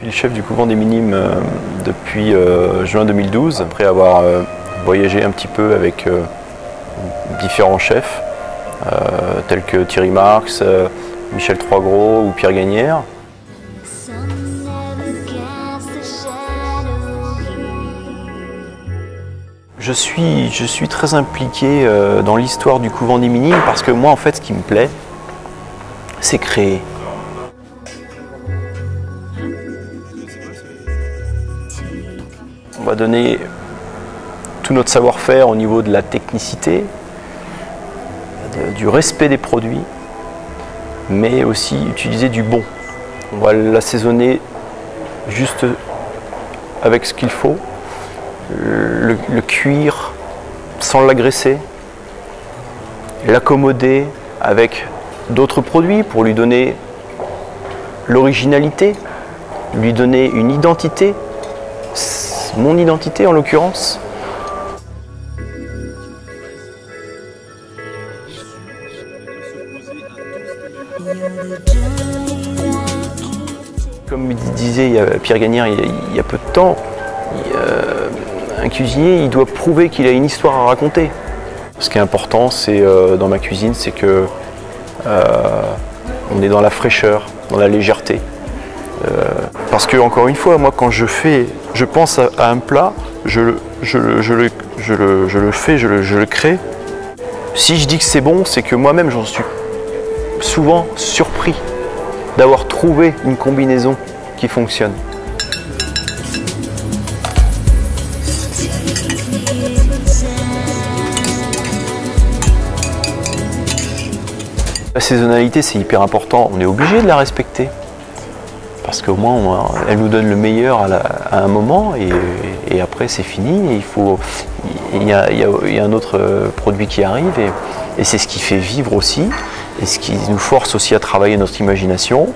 suis le chef du couvent des Minimes depuis juin 2012, après avoir voyagé un petit peu avec différents chefs, tels que Thierry Marx, Michel Troisgros ou Pierre Gagnère. Je suis très impliqué dans l'histoire du couvent des Minimes parce que moi, en fait, ce qui me plaît, c'est créer. On va donner tout notre savoir-faire au niveau de la technicité, du respect des produits, mais aussi utiliser du bon. On va l'assaisonner juste avec ce qu'il faut, le cuire sans l'agresser, l'accommoder avec d'autres produits pour lui donner l'originalité, lui donner une identité, mon identité en l'occurrence. Comme disait Pierre Gagnère il y a peu de temps, un cuisinier il doit prouver qu'il a une histoire à raconter. Ce qui est important c'est dans ma cuisine, c'est que on est dans la fraîcheur, dans la légèreté. Parce que encore une fois, moi quand je pense à un plat, je le crée. Si je dis que c'est bon, c'est que moi-même j'en suis souvent surpris d'avoir trouvé une combinaison qui fonctionne. La saisonnalité, c'est hyper important. On est obligé de la respecter. Parce qu'au moins, elle nous donne le meilleur à un moment et après, c'est fini. Il y a un autre produit qui arrive et c'est ce qui fait vivre aussi et ce qui nous force aussi à travailler notre imagination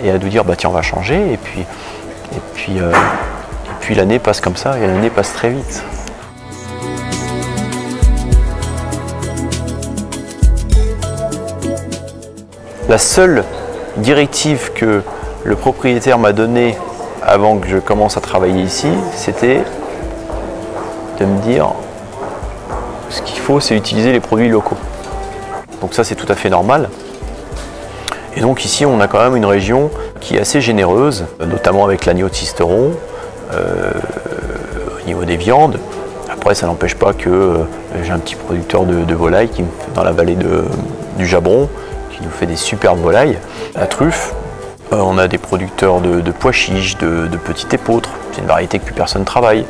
et à nous dire, bah tiens, on va changer. Et puis l'année passe comme ça et l'année passe très vite. La seule directive que le propriétaire m'a donnée avant que je commence à travailler ici, c'était de me dire ce qu'il faut, c'est utiliser les produits locaux. Donc ça, c'est tout à fait normal. Et donc ici, on a quand même une région qui est assez généreuse, notamment avec l'agneau de Sisteron, au niveau des viandes. Après, ça n'empêche pas que j'ai un petit producteur de volailles dans la vallée du Jabron, qui nous fait des superbes volailles. La truffe, on a des producteurs de pois chiches, de petits épeautres, c'est une variété que plus personne travaille.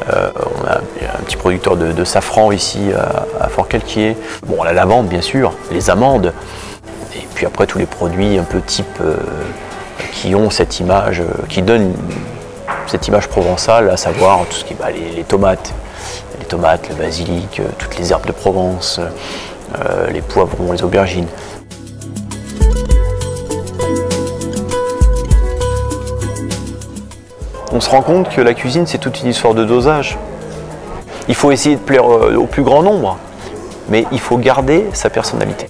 On a un petit producteur de safran ici à Fort-Calquier. Bon, la lavande bien sûr, les amandes, et puis après tous les produits un peu type qui ont cette image, qui donnent cette image provençale, à savoir tout ce qui est les tomates, le basilic, toutes les herbes de Provence, les poivrons, les aubergines. On se rend compte que la cuisine, c'est toute une histoire de dosage. Il faut essayer de plaire au plus grand nombre, mais il faut garder sa personnalité.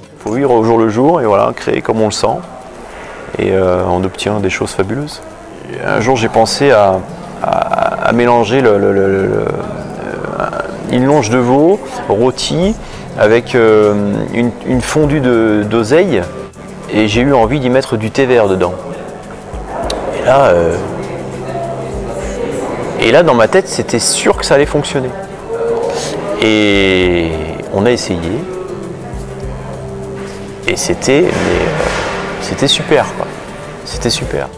Il faut vivre au jour le jour et voilà, créer comme on le sent, et on obtient des choses fabuleuses. Un jour, j'ai pensé à mélanger une longe de veau rôtie avec une fondue d'oseille et j'ai eu envie d'y mettre du thé vert dedans. Et là dans ma tête c'était sûr que ça allait fonctionner. Et on a essayé et c'était super quoi. C'était super.